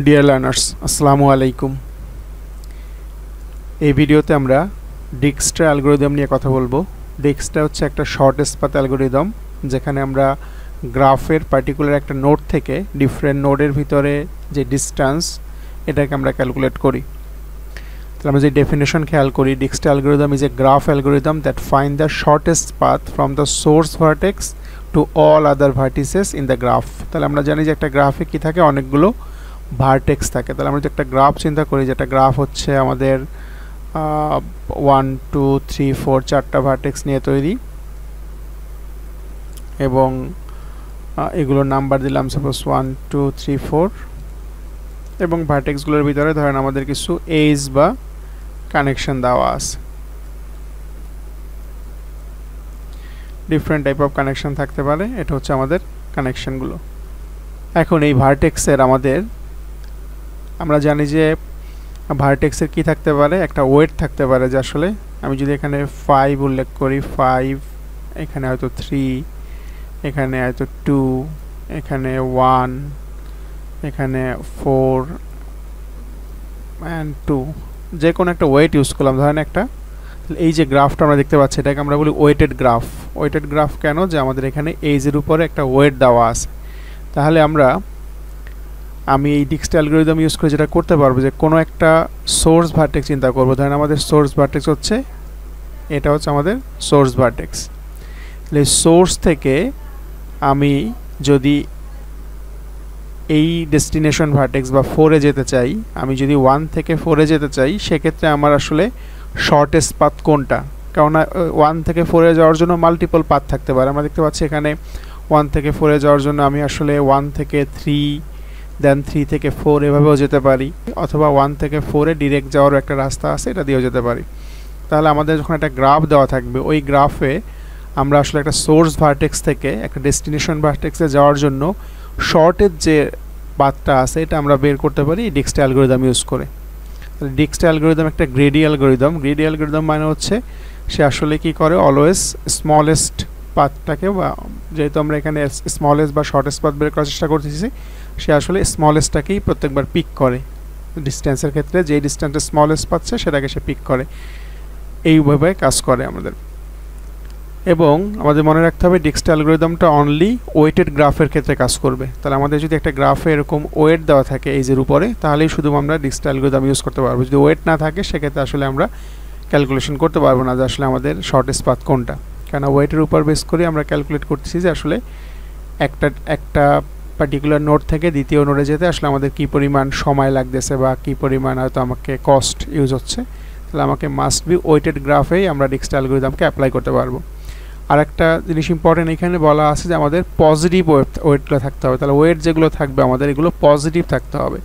Dear learners, আসসালামু আলাইকুম। এই ভিডিওতে আমরা ডিক্সট্রা অ্যালগরিদম নিয়ে কথা বলবো। ডিক্সট্রা হচ্ছে একটা শর্টেস্ট পাথ অ্যালগরিদম, যেখানে আমরা গ্রাফের পার্টিকুলার একটা নোড থেকে ডিফারেন্ট নোডের ভিতরে যে ডিস্টেন্স এটাকে আমরা ক্যালকুলেট করি। তাহলে আমরা যে ডেফিনেশন খেয়াল করি, Dijkstra algorithm is a graph algorithm that find the shortest path from the source vertex to all other vertices in the graph. তাহলে আমরা জানি যে একটা গ্রাফে কী থাকে, অনেকগুলো ভার্টেক্স থাকে। তাহলে আমরা যদি একটা গ্রাফ চিন্তা করি, যেটা গ্রাফ হচ্ছে আমাদের 1 2 3 4 চারটা ভার্টেক্স নিয়ে তৈরি, এবং এগুলোর নাম্বার দিলাম সাপোজ 1 2 3 4, এবং ভার্টেক্সগুলোর ভিতরে ধরেন আমাদের কিছু এজ বা কানেকশন দেওয়া আছে। ডিফারেন্ট টাইপ অফ কানেকশন থাকতে পারে, এটা হচ্ছে আমাদের কানেকশনগুলো। এখন এই ভার্টেক্সের আমরা জানি যে ভার্টেক্সের কি থাকতে পারে, একটা ওয়েট থাকতে পারে, যে আসলে আমি যদি এখানে 5 উল্লেখ করি, 5, এখানে হয়তো 3, এখানে হয়তো 2, এখানে 1, এখানে 4 and 2, যে কোনো একটা ওয়েট ইউজ করলাম। ধরেন একটা, এই যে গ্রাফটা আমরা দেখতে পাচ্ছি এটাকে আমরা বলি ওয়েটেড গ্রাফ। ওয়েটেড গ্রাফ কেন? যে আমাদের এখানে এজের উপরে একটা ওয়েট দেওয়া আছে। তাহলে আমি এই ডিক্সট্রা অ্যালগরিদম ইউজ করে যেটা করতে পারবো, যে কোনো একটা সোর্স ভার্টেক্স চিন্তা করবো। ধরেন আমাদের সোর্স ভার্টেক্স হচ্ছে, এটা হচ্ছে আমাদের সোর্স ভার্টেক্স। তাহলে সোর্স থেকে আমি যদি এই ডেস্টিনেশন ভার্টেক্স বা 4-এ যেতে চাই, আমি যদি 1 থেকে 4-এ যেতে চাই, সেক্ষেত্রে আমার আসলে শর্টেস্ট পাথ কোনটা? কারণ 1 থেকে 4-এ যাওয়ার জন্য মাল্টিপল পাথ থাকতে পারে। আমরা দেখতে পাচ্ছি এখানে 1 থেকে 4-এ যাওয়ার জন্য আমি আসলে 1 থেকে 3, দেন 3 থেকে 4 এভাবেও যেতে পারি, অথবা 1 থেকে 4-এ ডিরেক্ট যাওয়ারও একটা রাস্তা আছে, এটা দিয়েও যেতে পারি। তাহলে আমাদের যখন একটা গ্রাফ দেওয়া থাকবে, ওই গ্রাফে আমরা আসলে একটা সোর্স ভার্টেক্স থেকে একটা ডেস্টিনেশন ভার্টেক্সে যাওয়ার জন্য শর্টের যে পাথটা আছে এটা আমরা বের করতে পারি ডিক্সট্রা অ্যালগরিদম ইউজ করে। তাহলে ডিক্সট্রা অ্যালগরিদম একটা গ্রেডি অ্যালগরিদম। গ্রেডি অ্যালগরিদম মানে হচ্ছে সে আসলে কি করে, অলওয়েজ স্মলেস্ট পাথটাকে, বা যেহেতু আমরা এখানে স্মলেস্ট বা শর্টেস্ট পাথ বের করার চেষ্টা করতেছি, সে আসলে স্মলেস্টটাকেই প্রত্যেকবার পিক করে। ডিস্টেন্সের ক্ষেত্রে যে ডিস্টেন্সটা স্মলেস্ট পাচ্ছে সেটাকে সে পিক করে। এইভাবে কাজ করে আমাদের। এবং আমাদের মনে রাখতে হবে ডিক্সট্রা অ্যালগরিদমটা অনলি ওয়েটেড গ্রাফের ক্ষেত্রে কাজ করবে। তাহলে আমাদের যদি একটা গ্রাফে এরকম ওয়েট দেওয়া থাকে এইজের উপরে, তাহলেই শুধু আমরা ডিক্সট্রা অ্যালগরিদম ইউজ করতে পারবো। যদি ওয়েট না থাকে, সেক্ষেত্রে আসলে আমরা ক্যালকুলেশন করতে পারবো না যে আসলে আমাদের শর্টেস্ট পাথ কোনটা। কেন ওয়েটের উপর বেস করে আমরা ক্যালকুলেট করতেছি যে আসলে একটা পার্টিকুলার নোড থেকে দ্বিতীয় নোডে যেতে আসলে আমাদের কী পরিমাণ সময় লাগতেছে, বা কী পরিমাণ হয়তো আমাকে কস্ট ইউজ হচ্ছে। তাহলে আমাকে মাস্ট বি ওয়েটেড গ্রাফেই আমরা ডিক্সট্রা অ্যালগরিদমকে অ্যাপ্লাই করতে পারবো। আর একটা জিনিস ইম্পর্টেন্ট এখানে বলা আছে যে আমাদের পজিটিভ ওয়েটগুলো থাকতে হবে। তাহলে ওয়েট যেগুলো থাকবে আমাদের, এগুলো পজিটিভ থাকতে হবে।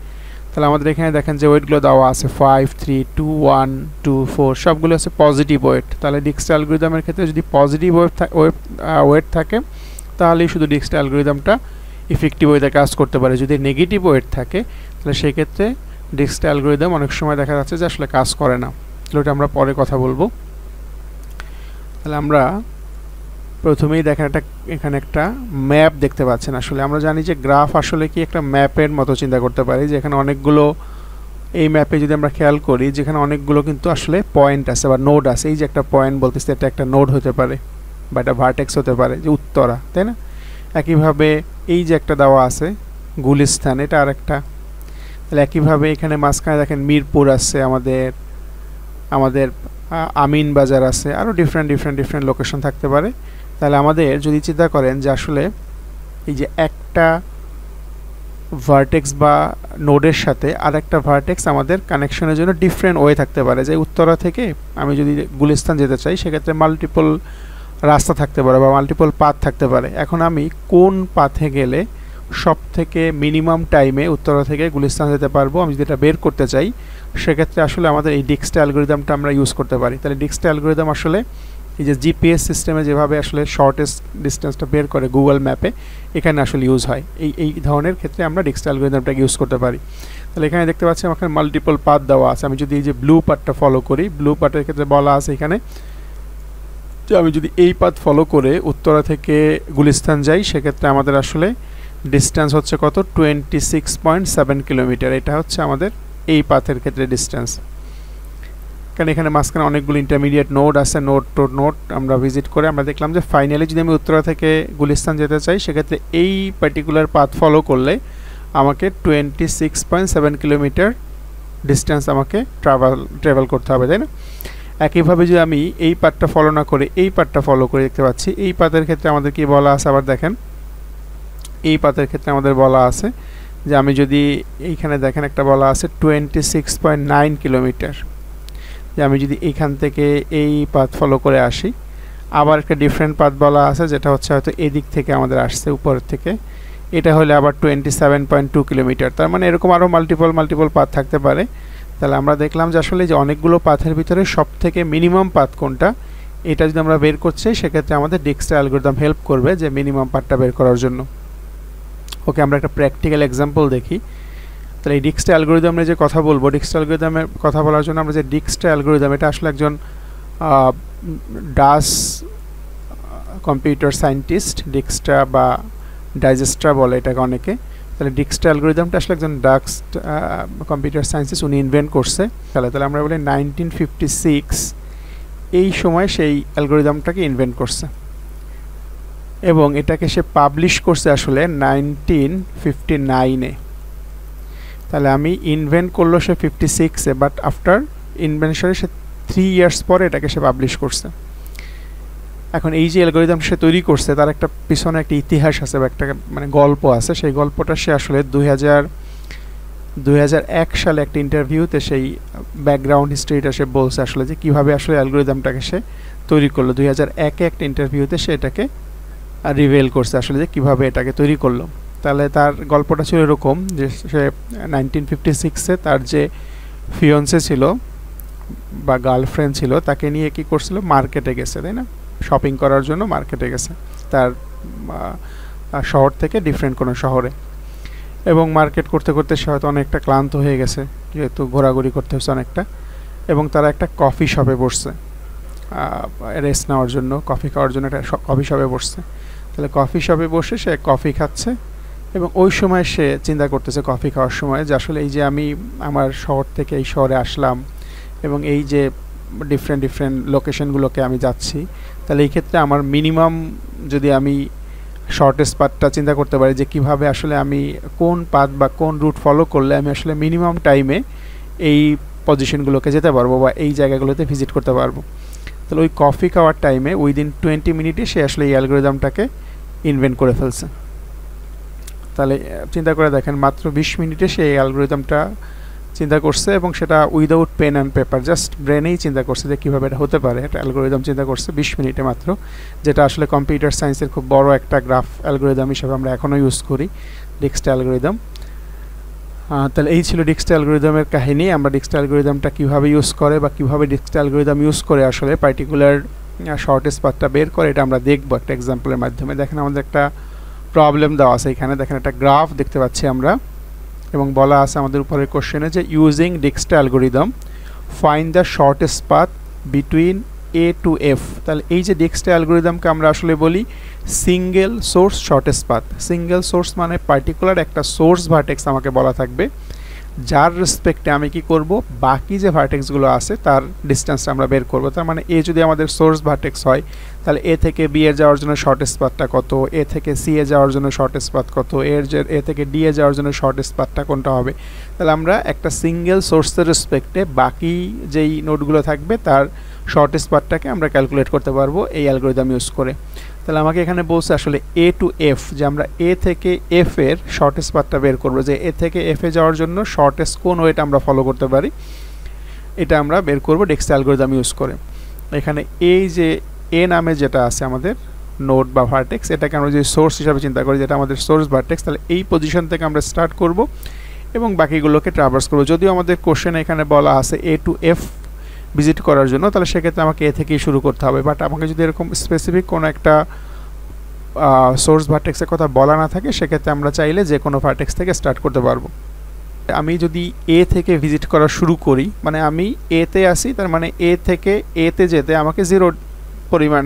তাহলে আমাদের এখানে দেখেন যে ওয়েটগুলো দেওয়া আছে 5 3 2 1 2 4, সবগুলো আছে পজিটিভ ওয়েট। তাহলে ডিক্সট্রা অ্যালগরিদমের ক্ষেত্রে যদি পজিটিভ ওয়েট থাকে, তাহলেই শুধু ডিক্সট্রা অ্যালগরিদমটা ইফেক্টিভ ওয়েতে কাজ করতে পারে। যদি নেগেটিভ ওয়েট থাকে, তাহলে সেই ক্ষেত্রে ডিক্সট্রা অ্যালগরিদম অনেক সময় দেখা যাচ্ছে যে আসলে কাজ করে না। তাহলে ওটা আমরা পরে কথা বলবো। তাহলে আমরা প্রথমেই দেখেন এখানে একটা ম্যাপ দেখতে পাচ্ছেন। আসলে আমরা জানি যে গ্রাফ আসলে কি একটা ম্যাপের মতো চিন্তা করতে পারি, যেখানে অনেকগুলো, এই ম্যাপে যদি আমরা খেয়াল করি, যেখানে অনেকগুলো কিন্তু আসলে পয়েন্ট আছে বা নোড আছে। এই যে একটা পয়েন্ট বলতেছে, এটা একটা নোড হতে পারে, বা এটা ভার্টেক্স হতে পারে, যে উত্তরা, তাই না? একইভাবে এই যে একটা দেওয়া আছে গুলিস্তান, এটা আর একটা। তাহলে একইভাবে এখানে মাঝখানে দেখেন মিরপুর আছে, আমাদের আমিন বাজার আছে, আরও ডিফারেন্ট লোকেশন থাকতে পারে। তাহলে আমাদের যদি চিন্তা করেন যে আসলে এই যে একটা ভার্টেক্স বা নোডের সাথে আর একটা ভার্টেক্স আমাদের কানেকশনের জন্য ডিফারেন্ট ওয়ে থাকতে পারে। যে উত্তরা থেকে আমি যদি গুলিস্তান যেতে চাই, সেক্ষেত্রে মাল্টিপল রাস্তা থাকতে পারে বা মাল্টিপল পাথ থাকতে পারে। এখন আমি কোন পাথে গেলে সব থেকে মিনিমাম টাইমে উত্তরা থেকে গুলিস্তান যেতে পারবো, আমি যদি এটা বের করতে চাই, সেক্ষেত্রে আসলে আমাদের এই ডিক্সট্রা অ্যালগরিদমটা আমরা ইউজ করতে পারি। তাহলে ডিক্সট্রা অ্যালগরিদম আসলে এই যে জিপিএস সিস্টেমে যেভাবে আসলে শর্টেস্ট ডিস্টেন্সটা বের করে গুগল ম্যাপে, এখানে আসলে ইউজ হয়। এই ধরনের ক্ষেত্রে আমরা ডিক্সট্রা অ্যালগরিদমটাকে ইউজ করতে পারি। তাহলে এখানে দেখতে পাচ্ছি আমাকে মাল্টিপল পাথ দেওয়া আছে। আমি যদি এই যে ব্লু পাথটা ফলো করি, ব্লু পাথের ক্ষেত্রে বলা আছে এখানে যে আমি যদি এই পাথ ফলো করে উত্তরা থেকে গুলিস্তান যাই, সেক্ষেত্রে আমাদের আসলে ডিস্টেন্স হচ্ছে কত 26.7 কিলোমিটার। এটা হচ্ছে আমাদের এই পাথের ক্ষেত্রে ডিস্টেন্স। কারণ এখানে মাঝখানে অনেকগুলো ইন্টারমিডিয়েট নোড আছে, নোড আমরা ভিজিট করে আমরা দেখলাম যে ফাইনালি যদি আমি উত্তরা থেকে গুলিস্তান যেতে চাই সেক্ষেত্রে এই পার্টিকুলার পাথ ফলো করলে আমাকে 26.7 কিলোমিটার ডিস্টেন্স আমাকে ট্রাভেল করতে হবে, তাই না? একইভাবে যদি আমি এই পাথটা ফলো না করে এই পাথটা ফলো করে, দেখতে পাচ্ছি এই পাথের ক্ষেত্রে আমাদের কি বলা আছে আবার দেখেন, এই পাথের ক্ষেত্রে আমাদের বলা আছে যে আমি যদি এইখানে দেখেন একটা বলা আছে 26.9 কিলোমিটার, যে আমি যদি এইখান থেকে এই পাথ ফলো করে আসি। আবার একটা ডিফারেন্ট পাথ বলা আছে যেটা হচ্ছে হয়তো এদিক থেকে আমাদের আসছে উপর থেকে, এটা হলে আবার 27.2 কিলোমিটার। তার মানে এরকম আরও মাল্টিপল পাথ থাকতে পারে। তাহলে আমরা দেখলাম যে আসলে যে অনেকগুলো পাথের ভিতরে সব থেকে মিনিমাম পাথ কোনটা, এটা যদি আমরা বের করছি সেক্ষেত্রে আমাদের ডিক্সটা অ্যালগরিদম হেল্প করবে যে মিনিমাম পাথটা বের করার জন্য। ওকে, আমরা একটা প্র্যাকটিক্যাল এক্সাম্পল দেখি। তাহলে এই ডিক্সটা অ্যালগরিদমের যে কথা বলবো, ডিক্সটা অ্যালগরিদমের কথা বলার জন্য আমরা যে ডিক্সটা অ্যালগরিদম, এটা আসলে একজন ডাস কম্পিউটার সায়েন্টিস্ট, ডিক্সটা বা ডাইজেস্ট্রা বলে এটাকে অনেকে। তাহলে ডিক্সটা অ্যালগরিদমটা আসলে একজন ডাস কম্পিউটার সায়েন্টিস্ট উনি ইনভেন্ট করছে। তাহলে আমরা বলি 1956 এই সময় সেই অ্যালগরিদমটাকে ইনভেন্ট করছে এবং এটাকে সে পাবলিশ করছে আসলে 1959-এ। তাহলে আমি ইনভেন্ট করলো সে 56-এ, বাট আফটার ইনভেনশনে সে 3 ইয়ার্স পরে এটাকে সে পাবলিশ করছে। এখন এই যে অ্যালগরিদম সে তৈরি করছে তার একটা পিছনে একটা ইতিহাস আছে বা একটা মানে গল্প আছে। সেই গল্পটা সে আসলে 2001 সালে একটা ইন্টারভিউতে সেই ব্যাকগ্রাউন্ড হিস্ট্রিটা সে বলছে আসলে যে কীভাবে আসলে অ্যালগরিদমটাকে সে তৈরি করলো। 2001-এ একটা ইন্টারভিউতে সে এটাকে রিভেল করছে আসলে যে কীভাবে এটাকে তৈরি করলো। তাহলে তার গল্পটা ছিল এরকম যে সে 1956-এ তার যে ফিয়ন্সে ছিল বা গার্লফ্রেন্ড ছিল তাকে নিয়ে কী করছিল, মার্কেটে গেছে, তাই না? শপিং করার জন্য মার্কেটে গেছে তার শহর থেকে ডিফারেন্ট কোনো শহরে, এবং মার্কেট করতে করতে সে হয়তো অনেকটা ক্লান্ত হয়ে গেছে যেহেতু ঘোরাঘুরি করতে হচ্ছে অনেকটা, এবং তারা একটা কফি শপে বসছে রেস্ট নেওয়ার জন্য, কফি খাওয়ার জন্য একটা কফি শপে বসছে। তাহলে কফি শপে বসে সে কফি খাচ্ছে এবং ওই সময় সে চিন্তা করতেছে কফি খাওয়ার সময় যে আসলে এই যে আমি আমার শহর থেকে এই শহরে আসলাম এবং এই যে ডিফারেন্ট লোকেশনগুলোকে আমি যাচ্ছি, তাহলে এই ক্ষেত্রে আমার মিনিমাম যদি আমি শর্টেস্ট পাথটা চিন্তা করতে পারি যে কিভাবে আসলে আমি কোন পাথ বা কোন রুট ফলো করলে আমি আসলে মিনিমাম টাইমে এই পজিশনগুলোকে যেতে পারবো বা এই জায়গাগুলোতে ভিজিট করতে পারবো। তাহলে ওই কফি খাওয়ার টাইমে উইদিন 20 মিনিটে সে আসলে এই অ্যালগরিদমটাকে ইনভেন্ট করে ফেলছে। তাহলে চিন্তা করে দেখেন মাত্র 20 মিনিটে সে এই অ্যালগরিদমটা চিন্তা করছে এবং সেটা without pen and paper, just ব্রেনেই চিন্তা করছে যে কীভাবে এটা হতে পারে। এটা অ্যালগরিদম চিন্তা করছে 20 মিনিটে মাত্র, যেটা আসলে কম্পিউটার সায়েন্সের খুব বড় একটা গ্রাফ অ্যালগরিদম হিসেবে আমরা এখনও ইউজ করি, ডিক্সটা অ্যালগরিদম। তাহলে এই ছিল ডিক্সটা অ্যালগরিদমের কাহিনী। আমরা ডিক্সটা অ্যালগরিদমটা কীভাবে ইউজ করে বা কীভাবে ডিক্সটা অ্যালগরিদম ইউজ করে আসলে পার্টিকুলার শর্টেস্ট পাথটা বের করে এটা আমরা দেখবো একটা এক্সাম্পলের মাধ্যমে। দেখেন আমাদের একটা প্রবলেম দেওয়া আছে এখানে, দেখেন একটা গ্রাফ দেখতে পাচ্ছি আমরা এবং বলা আছে আমাদের উপরের কোশ্চেনে যে using Dijkstra algorithm find the shortest path between A to F. তাহলে এই যে ডিক্সটা অ্যালগরিদমকে আমরা আসলে বলি single source shortest path. Single source মানে পার্টিকুলার একটা সোর্স ভার্টেক্স আমাকে বলা থাকবে যার রেসপেক্টে আমি কি করব, বাকি যে ভার্টেক্সগুলো আছে তার ডিস্টেন্সটা আমরা বের করব। তার মানে এ যদি আমাদের সোর্স ভার্টেক্স হয় তাহলে এ থেকে বি এ যাওয়ার জন্য শর্টেস্ট পাথটা কত, এ থেকে সি এ যাওয়ার জন্য শর্টেস্ট পাথ কত, এ থেকে ডি এ যাওয়ার জন্য শর্টেস্ট পাথটা কোনটা হবে। তাহলে আমরা একটা সিঙ্গেল সোর্সের রেসপেক্টে বাকি যেই নোডগুলো থাকবে তার শর্টেস্ট পাথটাকে আমরা ক্যালকুলেট করতে পারবো এই অ্যালগরিদম ইউজ করে। তাহলে আমাকে এখানে বলছে আসলে এ টু এফ, যে আমরা এ থেকে এফ এর শর্টেস্ট পাথটা বের করবো, যে এ থেকে এফ এ যাওয়ার জন্য শর্টেস্ট কোন ওয়েটা আমরা ফলো করতে পারি এটা আমরা বের করবো ডিক্সটা অ্যালগরিদম ইউজ করে। এখানে এই যে এ নামে যেটা আছে আমাদের নোড বা ভার্টেক্স, এটাকে আমরা যদি সোর্স হিসাবে চিন্তা করি যেটা আমাদের সোর্স ভার্টেক্স, তাহলে এই পজিশন থেকে আমরা স্টার্ট করব এবং বাকিগুলোকে ট্রাভার্স করবো। যদিও আমাদের কোশ্চেনে এখানে বলা আছে এ টু এফ ভিজিট করার জন্য, তাহলে সেক্ষেত্রে আমাকে এ থেকেই শুরু করতে হবে। বাট আমাকে যদি এরকম স্পেসিফিক কোনো একটা সোর্স ভার্টেক্সের কথা বলা না থাকে সেক্ষেত্রে আমরা চাইলে যে কোনো ভার্টেক্স থেকে স্টার্ট করতে পারবো। আমি যদি এ থেকে ভিজিট করা শুরু করি, মানে আমি এতে আসি, তার মানে এ থেকে এতে যেতে আমাকে 0 পরিমাণ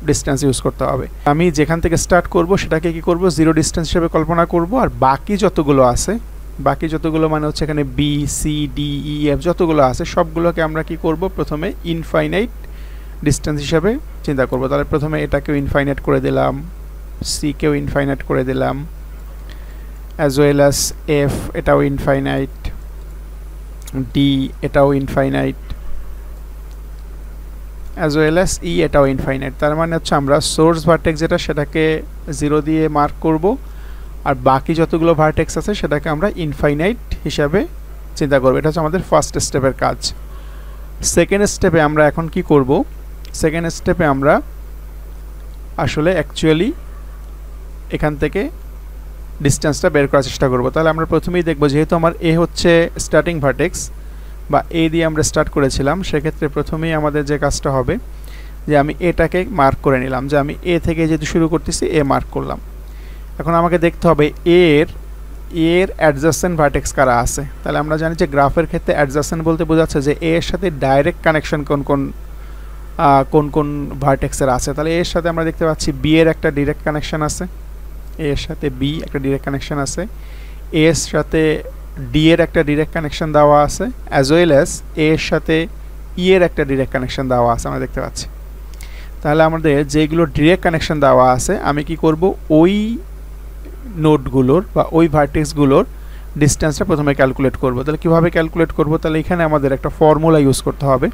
ডিস্টেন্স ইউজ করতে হবে। আমি যেখান থেকে স্টার্ট করব সেটাকে কি করব, জিরো ডিস্টেন্স হিসেবে কল্পনা করব, আর বাকি যতগুলো আছে, বাকি যতগুলো মানে হচ্ছে এখানে B C D E F যতগুলো আছে সবগুলোকে আমরা কি করব, প্রথমে ইনফাইনাইট ডিস্টেন্স হিসেবে চিন্তা করব। তাহলে প্রথমে এটাকেও ইনফাইনাইট করে দিলাম, সি কেও ইনফাইনাইট করে দিলাম, অ্যাজ ওয়েল অ্যাজ এফ এটাও ইনফাইনাইট, ডি এটাও infinite, as well as he এটাও ইনফাইনাইট। তার মানে হচ্ছে আমরা সোর্স ভার্টেক্স যেটা সেটাকে 0 দিয়ে মার্ক করব, আর বাকি যতগুলো ভার্টেক্স আছে সেটাকে আমরা ইনফাইনাইট হিসাবে চিন্তা করব। এটা হচ্ছে আমাদের ফার্স্ট স্টেপের কাজ। সেকেন্ড স্টেপে আমরা এখন কি করব, সেকেন্ড স্টেপে আমরা আসলে অ্যাকচুয়ালি এখান থেকে ডিস্টেন্সটা বের করার চেষ্টা করব। তাহলে আমরা প্রথমেই দেখব, যেহেতু আমার এ হচ্ছে স্টার্টিং ভার্টেক্স বা এ দিয়ে আমরা স্টার্ট করেছিলাম, সেক্ষেত্রে প্রথমেই আমাদের যে কাজটা হবে যে আমি এটাকে মার্ক করে নিলাম, যে আমি এ থেকে যেহেতু শুরু করতেছি এ মার্ক করলাম। এখন আমাকে দেখতে হবে এর অ্যাডজাসেন্ট ভার্টেক্স কারা আছে। তাহলে আমরা জানি যে গ্রাফের ক্ষেত্রে অ্যাডজাসেন্ট বলতে বোঝাচ্ছে যে এর সাথে ডাইরেক্ট কানেকশন কোন কোন ভার্টেক্সের আছে। তাহলে এর সাথে আমরা দেখতে পাচ্ছি বি এর একটা ডিরেক্ট কানেকশন আছে, এর সাথে বি একটা ডিরেক্ট কানেকশন আছে, এর সাথে ডি এর একটা ডিরেক্ট কানেকশন দেওয়া আছে, অ্যাজ ওয়েল অ্যাজ এর সাথে ই এর একটা ডিরেক্ট কানেকশন দেওয়া আছে আমরা দেখতে পাচ্ছি। তাহলে আমাদের যেগুলো ডিরেক্ট কানেকশন দেওয়া আছে আমি কি করব, ওই নোডগুলোর বা ওই ভার্টেক্সগুলোর ডিস্টেন্সটা প্রথমে ক্যালকুলেট করব। তাহলে কীভাবে ক্যালকুলেট করব, তাহলে এখানে আমাদের একটা ফর্মুলা ইউজ করতে হবে।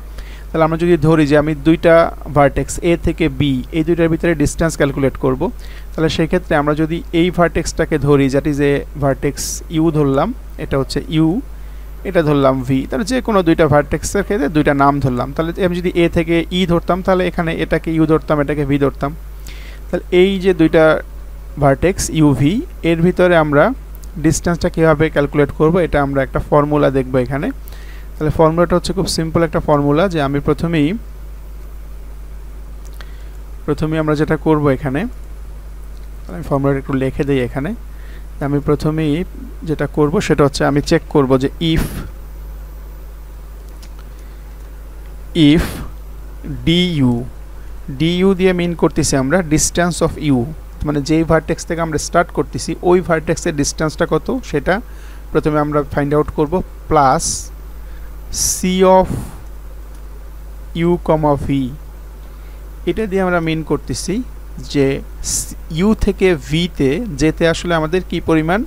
তাহলে আমরা যদি ধরি যে আমি দুইটা ভার্টেক্স এ থেকে বি এই দুইটার ভিতরে ডিস্টেন্স ক্যালকুলেট করব, তাহলে সেই ক্ষেত্রে আমরা যদি এই ভার্টেক্সটাকে ধরি, যেটি যে ভার্টেক্স ইউ ধরলাম, এটা হচ্ছে ইউ, এটা ধরলাম ভি, তাহলে যে কোনো দুইটা ভার্টেক্সের ক্ষেত্রে দুইটা নাম ধরলাম। তাহলে আমি যদি এ থেকে ই ধরতাম তাহলে এখানে এটাকে ইউ ধরতাম, এটাকে ভি ধরতাম। তাহলে এই যে দুইটা ভার্টেক্স ইউভি এর ভিতরে আমরা ডিস্টেন্সটা কীভাবে ক্যালকুলেট করব, এটা আমরা একটা ফর্মুলা দেখব এখানে। তাহলে ফর্মুলাটা হচ্ছে খুব সিম্পল একটা ফর্মুলা, যে আমি প্রথমেই আমরা যেটা করব এখানে, আমি ফর্মুলাটা একটু লিখে দিই এখানে। আমি প্রথমেই যেটা করব সেটা হচ্ছে আমি চেক করব যে ইফ ডিইউ দিয়ে মিন করতেছি আমরা ডিস্টেন্স অফ ইউ, মানে যেই ভার্টেক্স থেকে আমরা স্টার্ট করতেছি ওই ভার্টেক্সের ডিস্টেন্সটা কত সেটা প্রথমে আমরা ফাইন্ড আউট করব, plus C of U comma V, এটা দিয়ে আমরা মিন করতেছি যে ইউ থেকে ভিতে যেতে আসলে আমাদের কি পরিমাণ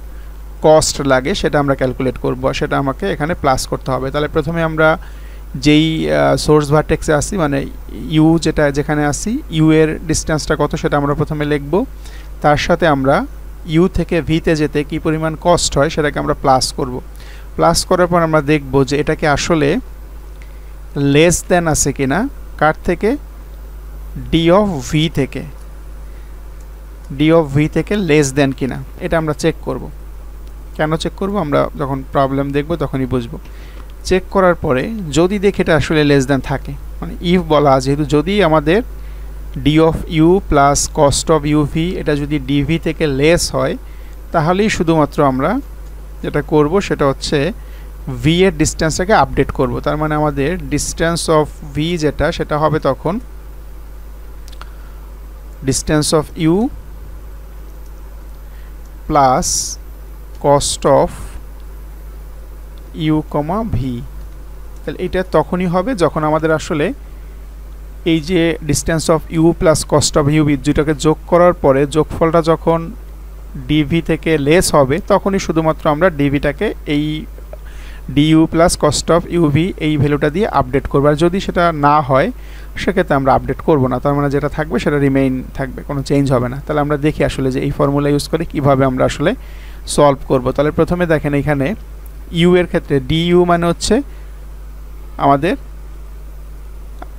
কস্ট লাগে সেটা আমরা ক্যালকুলেট করব, সেটা আমাকে এখানে প্লাস করতে হবে। তাহলে প্রথমে আমরা যেই সোর্স ভার্টেক্সে আসি, মানে ইউ যেখানে আসি ইউ এর ডিস্টেন্সটা কত সেটা আমরা প্রথমে লিখব, তার সাথে আমরা ইউ থেকে ভিতে যেতে কি পরিমাণ কস্ট হয় সেটাকে আমরা প্লাস করব। প্লাস করার পর আমরা দেখব যে এটাকে আসলে লেস দেন আছে কিনা, কার থেকে, ডি অফ ভি থেকে লেস দেন কিনা, এটা আমরা চেক করব। কেন চেক করব, আমরা যখন প্রবলেম দেখব তখনই বুঝবো। চেক করার পরে যদি দেখে এটা আসলে লেস দেন থাকে, মানে ইফ বলা, যেহেতু যদি আমাদের D of U plus cost of U V এটা যদি ডিভি থেকে লেস হয়, তাহলেই শুধুমাত্র আমরা যেটা করব সেটা হচ্ছে ভি এর ডিস্টেন্সটাকে আপডেট করব। তার মানে আমাদের ডিস্টেন্স অফ ভি যেটা সেটা হবে তখন distance of U plus cost of U comma V. তাহলে এটা তখনই হবে যখন আমাদের আসলে এই যে distance of U plus cost of U দুইটাকে যোগ করার পরে যোগফলটা যখন ডিভি থেকে লেস হবে তখনই শুধুমাত্র আমরা ডিভিটাকে এই DU plus cost of U V এই ভ্যালুটা দিয়ে আপডেট করব। আর যদি সেটা না হয় সেক্ষেত্রে আমরা আপডেট করব না, তার মানে যেটা থাকবে সেটা রিমেইন থাকবে, কোনো চেঞ্জ হবে না। তাহলে আমরা দেখি আসলে যে এই ফর্মুলা ইউজ করে কিভাবে আমরা আসলে সলভ করব। তাহলে প্রথমে দেখেন এখানে ইউ এর ক্ষেত্রে ডিইউ মানে হচ্ছে আমাদের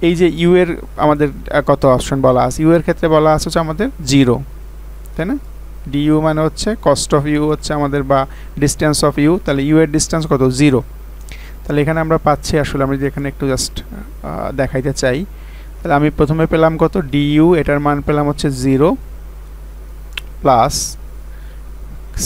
এই যে ইউ এর আমাদের কত অপশন বলা আছে, ইউ এর ক্ষেত্রে বলা আছে হচ্ছে আমাদের 0, তাই না। ডিইউ মানে হচ্ছে কস্ট অফ ইউ হচ্ছে আমাদের বা ডিস্টেন্স অফ ইউ, তাহলে ইউ এর ডিস্টেন্স কত, 0। তাহলে এখানে আমরা পাচ্ছি আসলে, আমি যদি এখানে একটু জাস্ট দেখাইতে চাই, তাহলে আমি প্রথমে পেলাম কত, ডিইউ এটার মান পেলাম হচ্ছে 0 plus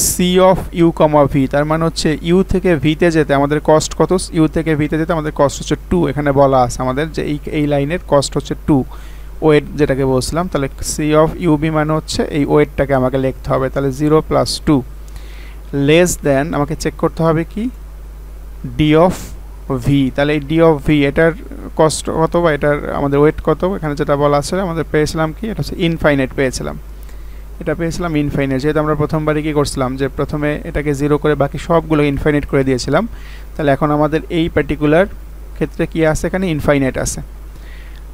C of U comma V, তার মানে হচ্ছে ইউ থেকে ভিতে যেতে আমাদের কস্ট কত, ইউ থেকে ভিতে যেতে আমাদের কস্ট হচ্ছে 2, এখানে বলা আছে আমাদের যে এই লাইনের কস্ট হচ্ছে 2, ওয়েট যেটাকে বলছিলাম, তাহলে সি অফ ইউবি মানে হচ্ছে এই ওয়েটটাকে আমাকে লিখতে হবে। তাহলে 0 + 2 লেস দেন আমাকে চেক করতে হবে কি ডি অফ ভি। তাহলে এই ডি অফ ভি এটার কস্ট কত বা এটার আমাদের ওয়েট কত, এখানে যেটা বলা আছে আমাদের পেয়েছিলাম কি, এটা হচ্ছে ইনফাইনাইট পেয়েছিলাম, এটা পেয়েছিলাম ইনফাইনাইট। যেহেতু আমরা প্রথমবারই কী করছিলাম যে প্রথমে এটাকে 0 করে বাকি সবগুলো ইনফাইনাইট করে দিয়েছিলাম, তাহলে এখন আমাদের এই পার্টিকুলার ক্ষেত্রে কি আছে, এখানে ইনফাইনাইট আছে।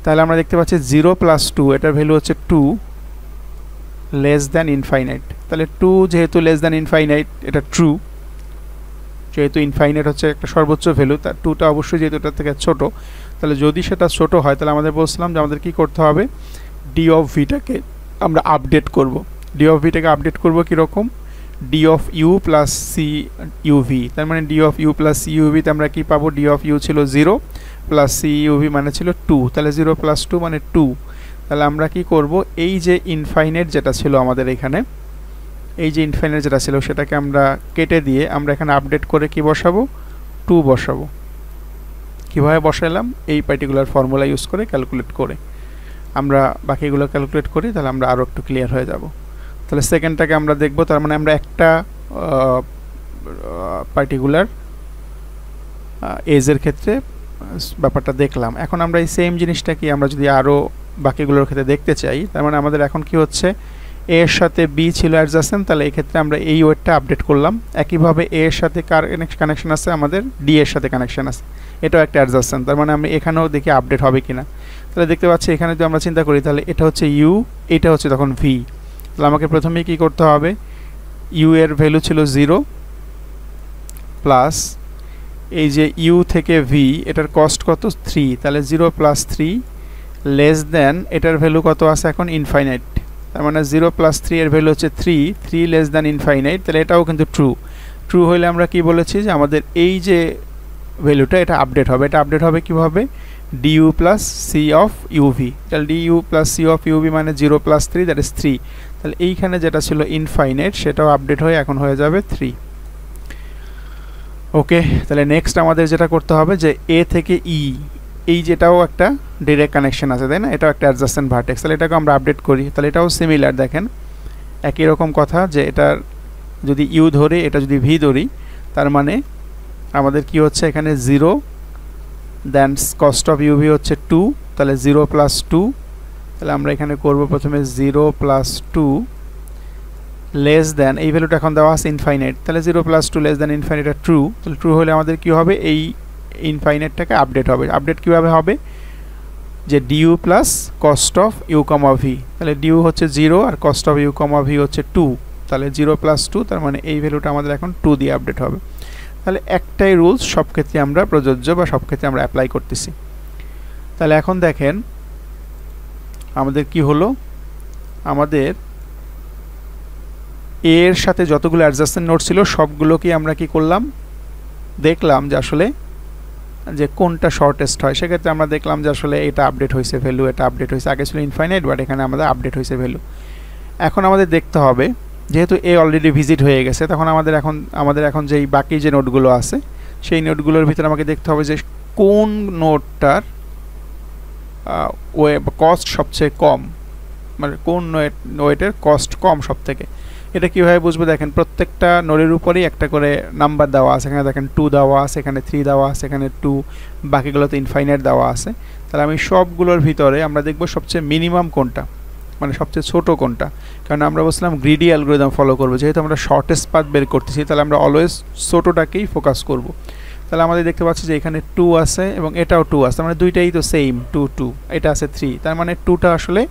তাহলে আমরা দেখতে পাচ্ছি 0 + 2 এটার ভ্যালু হচ্ছে 2 লেস দ্যান ইনফাইনাইট। তাহলে 2 যেহেতু লেস দ্যান ইনফাইনাইট এটা ট্রু, যেহেতু ইনফাইনাইট হচ্ছে একটা সর্বোচ্চ ভ্যালু, তার 2টা অবশ্যই যেহেতু এটার থেকে ছোট, তাহলে যদি সেটা ছোট হয় তাহলে আমাদের বলছিলাম যে আমাদের কি করতে হবে, ডি অফ ভিটাকে আমরা আপডেট করব। ডি অফ ভিটাকে আপডেট করব কীরকম, D of U plus C U V. তার মানে D of U plus C ইউভিতে আমরা কি পাবো, ডি অফ ইউ ছিল 0 প্লাস সি ইউভি মানে ছিল 2, তাহলে 0 + 2 মানে 2। তাহলে আমরা কি করব, এই যে ইনফাইনাইট যেটা ছিল আমাদের এখানে, এই যে ইনফাইনাইট যেটা ছিল সেটাকে আমরা কেটে দিয়ে আমরা এখানে আপডেট করে কি বসাবো, 2 বসাবো। কীভাবে বসালাম, এই পার্টিকুলার ফর্মুলা ইউজ করে ক্যালকুলেট করে আমরা বাকিগুলো ক্যালকুলেট করি, তাহলে আমরা আরও একটু ক্লিয়ার হয়ে যাব। তাহলে সেকেন্ডটাকে আমরা দেখব, তার মানে আমরা একটা পার্টিকুলার এজের ক্ষেত্রে ব্যাপারটা দেখলাম। এখন আমরা এই সেম জিনিসটা কি আমরা যদি আরও বাকিগুলোর ক্ষেত্রে দেখতে চাই, তার মানে আমাদের এখন কি হচ্ছে, এ এর সাথে বি ছিল অ্যাডজাসেন্ট, তাহলে এই ক্ষেত্রে আমরা এই ওয়েটটা আপডেট করলাম। একইভাবে এ এর সাথে কার কানেকশন আছে, আমাদের ডি এর সাথে কানেকশন আছে, এটাও একটা অ্যাডজাসেন্ট, তার মানে আমি এখানেও দেখি আপডেট হবে কিনা। তাহলে দেখতে পাচ্ছি এখানে যদি আমরা চিন্তা করি, তাহলে এটা হচ্ছে ইউ, এটা হচ্ছে তখন ভি। তাহলে আমাকে প্রথমেই কী করতে হবে, ইউ এর ভ্যালু ছিল 0 প্লাস এই যে ইউ থেকে ভি এটার কস্ট কত 3, তাহলে 0 + 3 লেস দেন এটার ভ্যালু কত আছে এখন ইনফাইনাইট। তার মানে 0 + 3 এর ভ্যালু হচ্ছে 3 লেস দেন ইনফাইনাইট, তাহলে এটাও কিন্তু ট্রু হলে আমরা কি বলেছি যে আমাদের এই যে ভ্যালুটা এটা আপডেট হবে। এটা আপডেট হবে কীভাবে, du plus C of U V. তাহলে du plus C of U V মানে 0 + 3 দ্যাট ইজ 3। তাহলে এইখানে যেটা ছিল ইনফাইনাইট সেটাও আপডেট হয়ে এখন হয়ে যাবে 3। ওকে, তাহলে নেক্সট আমাদের যেটা করতে হবে যে এ থেকে ই, এই যেটাও একটা ডাইরেক্ট কানেকশন আছে তাই না, এটাও একটা অ্যাডজাসেন্ট ভার্টেক্স, তাহলে এটাকে আমরা আপডেট করি। তাহলে এটাও সিমিলার, দেখেন একই রকম কথা যে এটার যদি ইউ ধরি এটা যদি ভি ধরি, তার মানে আমাদের কি হচ্ছে এখানে 0 দেন কস্ট অফ ইউভি হচ্ছে 2, তাহলে 0 + 2। তাহলে আমরা এখানে করব প্রথমে 0 + 2 লেস দেন, এই ভ্যালুটা এখন দেওয়া আছে ইনফাইনাইট, তাহলে 0 + 2 লেস দেন ইনফাইনাইট ট্রু। তাহলে ট্রু হলে আমাদের কি হবে, এই ইনফাইনাইটটাকে আপডেট হবে। আপডেট কীভাবে হবে, যে D U plus cost of U comma V, তাহলে ডিউ হচ্ছে 0 আর cost of U comma V হচ্ছে 2, তাহলে 0 + 2 তার মানে এই ভ্যালুটা আমাদের এখন 2 দিয়ে আপডেট হবে। তাহলে একটাই রুলস সব ক্ষেত্রে আমরা প্রযোজ্য বা সব ক্ষেত্রে আমরা অ্যাপ্লাই করতেছি। তাহলে এখন দেখেন আমাদের কি হলো, আমাদের এর সাথে যতগুলো অ্যাডজাসেন্ট নোড ছিল সবগুলোকে আমরা কি করলাম, দেখলাম যে আসলে যে কোনটা শর্টেস্ট হয়। সেক্ষেত্রে আমরা দেখলাম যে আসলে এটা আপডেট হয়েছে ভ্যালু, এটা আপডেট হয়েছে, আগে ছিল ইনফাইনাইট বাট এখানে আমাদের আপডেট হয়েছে ভ্যালু। এখন আমাদের দেখতে হবে যেহেতু এ অলরেডি ভিজিট হয়ে গেছে, তখন আমাদের এখন যেই বাকি যে নোটগুলো আছে সেই নোটগুলোর ভিতরে আমাকে দেখতে হবে যে কোন নোটটার কস্ট সবচেয়ে কম, মানে কোন ওয়েটের কস্ট কম সব থেকে। এটা কীভাবে বুঝবো, দেখেন প্রত্যেকটা নোডের উপরেই একটা করে নাম্বার দেওয়া আছে, এখানে দেখেন 2 দেওয়া আছে, এখানে 3 দেওয়া আছে, এখানে 2, বাকিগুলোতে ইনফাইনাইট দেওয়া আছে। তাহলে আমি সবগুলোর ভিতরে আমরা দেখব সবচেয়ে মিনিমাম কোনটা, মানে সবচেয়ে ছোট কোনটা, কারণ আমরা বলছিলাম গ্রিডি অ্যালগরিদম ফলো করবো, যেহেতু আমরা শর্টেস্ট পাথ বের করতেছি তাহলে আমরা অলওয়েজ ছোটোটাকেই ফোকাস করব। তাহলে আমাদের দেখতে পাচ্ছি যে এখানে 2 আছে এবং এটাও 2 আছে, মানে দুইটাই তো সেম 2 2, এটা আছে 3, তার মানে 2টা আসলে